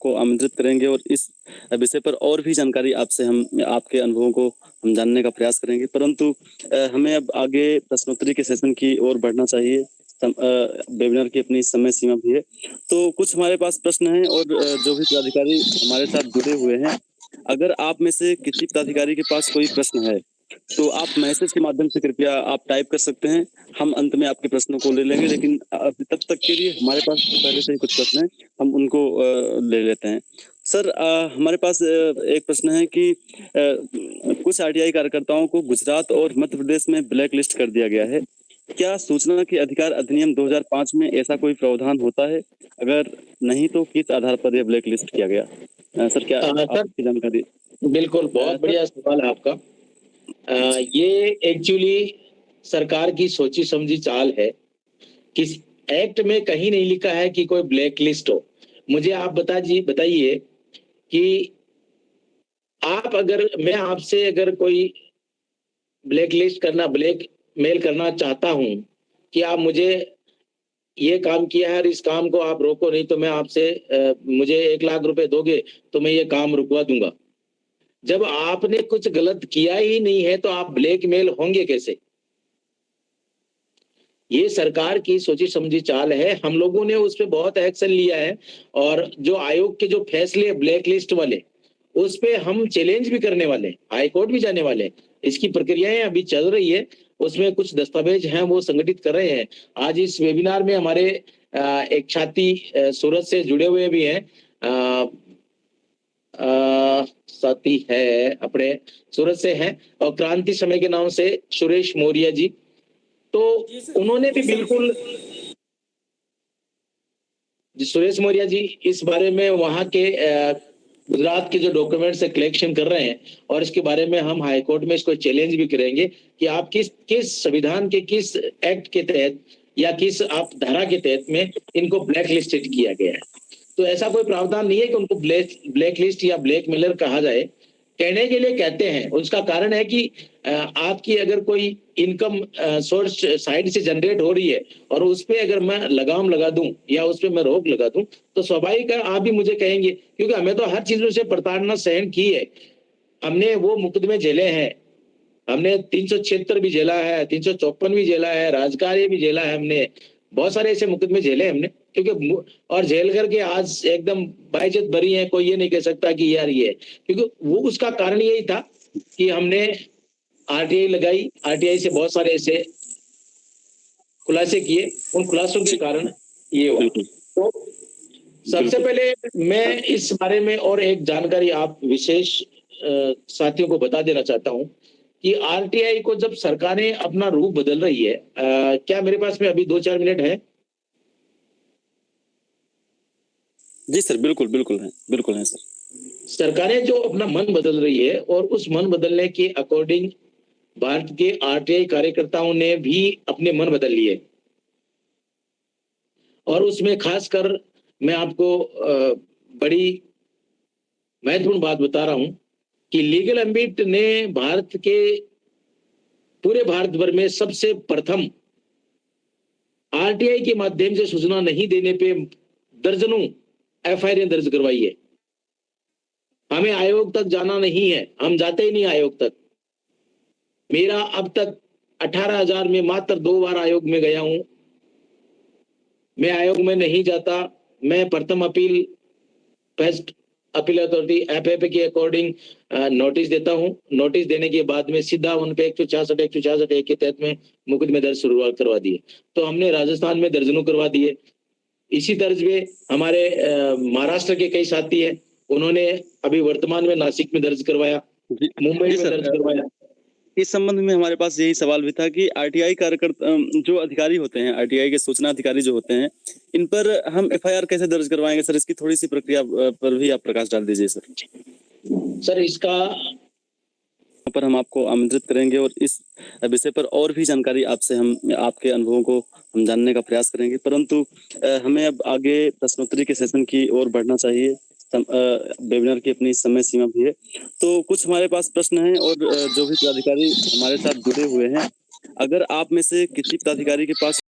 को आमंत्रित करेंगे और इस विषय पर और भी जानकारी आपसे हम आपके अनुभवों को हम जानने का प्रयास करेंगे। परंतु हमें अब आगे प्रश्नोत्तरी के सेशन की ओर बढ़ना चाहिए। वेबिनार की अपनी समय सीमा भी है, तो कुछ हमारे पास प्रश्न हैं और जो भी पदाधिकारी हमारे साथ जुड़े हुए हैं, अगर आप में से किसी पदाधिकारी के पास कोई प्रश्न है तो आप मैसेज के माध्यम से कृपया आप टाइप कर सकते हैं। हम अंत में आपके प्रश्नों को ले लेंगे, लेकिन तब तक के लिए हमारे पास पहले से ही कुछ प्रश्न हैं, हम उनको ले लेते हैं। सर, हमारे पास एक प्रश्न है कि कुछ आरटीआई कार्यकर्ताओं को गुजरात और मध्य प्रदेश में ब्लैक लिस्ट कर दिया गया है। क्या सूचना के अधिकार अधिनियम 2005 में ऐसा कोई प्रावधान होता है? अगर नहीं तो किस आधार पर यह ब्लैक लिस्ट किया गया? सर, क्या आपकी जानकारी? बिल्कुल, बहुत बढ़िया सवाल है आपका। ये एक्चुअली सरकार की सोची समझी चाल है। किस एक्ट में कहीं नहीं लिखा है कि कोई ब्लैक लिस्ट हो। मुझे आप बताइए कि मैं आपसे अगर कोई ब्लैक मेल करना चाहता हूं कि आप मुझे ये काम किया है और इस काम को आप रोको, नहीं तो मैं आपसे मुझे 1 लाख रुपए दोगे तो मैं ये काम रुकवा दूंगा। जब आपने कुछ गलत किया ही नहीं है तो आप ब्लैकमेल होंगे कैसे? ये सरकार की सोची समझी चाल है। हम लोगों ने उस पे बहुत एक्शन लिया है और जो आयोग के जो फैसले ब्लैक लिस्ट वाले, उस पे हम चैलेंज भी करने वाले, हाई कोर्ट भी जाने वाले। इसकी प्रक्रियाएं अभी चल रही है, उसमें कुछ दस्तावेज हैं वो संगठित कर रहे हैं। आज इस वेबिनार में हमारे एक छात्री सूरत से जुड़े हुए भी हैं, साथी है अपने सूरत से हैं, और क्रांति समय के नाम से सुरेश मौर्य जी, तो उन्होंने भी बिल्कुल सुरेश मौर्य जी इस बारे में वहां के गुजरात के जो डॉक्यूमेंट से कलेक्शन कर रहे हैं और इसके बारे में हम हाई कोर्ट में इसको चैलेंज भी करेंगे कि आप किस संविधान के किस एक्ट के तहत या किस आप धारा के तहत में इनको ब्लैक लिस्टेड किया गया है। तो ऐसा कोई प्रावधान नहीं है कि उनको ब्लैक लिस्ट या ब्लैकमेलर कहा जाए। कहने के लिए कहते हैं, उसका कारण है कि आपकी अगर कोई इनकम सोर्स साइड से जनरेट हो रही है और उस पे अगर मैं लगाम लगा दूं या उस पे मैं रोक लगा दूं तो स्वाभाविक है आप भी मुझे कहेंगे, क्योंकि हमें तो हर चीजों से प्रताड़ना सहन की है। हमने वो मुकदमे झेले हैं, हमने 376 भी झेला है, 354 भी झेला है, राजकार्य भी झेला है, हमने बहुत सारे ऐसे मुकदमे झेले हमने, क्योंकि और झेल करके आज एकदम बाइज्जत भरी है। कोई ये नहीं कह सकता कि यार ये, क्योंकि वो उसका कारण यही था कि हमने आरटीआई लगाई, आरटीआई से बहुत सारे ऐसे खुलासे किए, उन खुलासों के कारण ये हुआ। तो सबसे पहले मैं इस बारे में और एक जानकारी आप विशेष साथियों को बता देना चाहता हूं कि आरटीआई को जब सरकारें अपना रूप बदल रही है, क्या मेरे पास में अभी 2-4 मिनट है? जी सर, बिल्कुल है सर। सरकारें जो अपना मन बदल रही है और उस मन बदलने के अकॉर्डिंग भारत के आरटीआई कार्यकर्ताओं ने भी अपने मन बदल लिए, और उसमें खासकर मैं आपको बड़ी महत्वपूर्ण बात बता रहा हूं कि लीगल एम्बिट ने भारत के पूरे भारत भर में सबसे प्रथम आरटीआई के माध्यम से सूचना नहीं देने पे दर्जनों एफआईआर दर्ज करवाई है। हमें आयोग तक जाना नहीं है, हम जाते ही नहीं आयोग तक। मेरा अब तक 18,000 में मात्र 2 बार आयोग में गया हूं। मैं आयोग में नहीं जाता, मैं प्रथम अपील फर्स्ट अपील अथॉरिटी एफएफए के अकॉर्डिंग नोटिस देता हूं। नोटिस देने के बाद में सीधा उन पे 166 एक के तहत में मुकदमे दर्ज शुरुआत करवा दिए। तो हमने राजस्थान में दर्जनों करवा दिए। इसी तर्ज में हमारे महाराष्ट्र के कई साथी हैं, उन्होंने अभी वर्तमान में नासिक में दर्ज करवाया, मुंबई में दर्ज करवाया। इस संबंध में हमारे पास यही सवाल भी था कि आरटीआई कार्यकर्ता जो अधिकारी होते हैं, आरटीआई के सूचना अधिकारी जो होते हैं, इन पर हम एफआईआर कैसे दर्ज करवाएंगे सर? इसकी थोड़ी सी प्रक्रिया पर भी आप प्रकाश डाल दीजिए सर। सर, इसका पर हम आपको आमंत्रित करेंगे और इस विषय पर और भी जानकारी आपसे हम आपके अनुभवों को हम जानने का प्रयास करेंगे। परंतु हमें अब आगे प्रश्नोत्तरी के सेशन की ओर बढ़ना चाहिए। वेबिनार की अपनी समय सीमा भी है, तो कुछ हमारे पास प्रश्न हैं और जो भी पदाधिकारी हमारे साथ जुड़े हुए हैं, अगर आप में से किसी पदाधिकारी के पास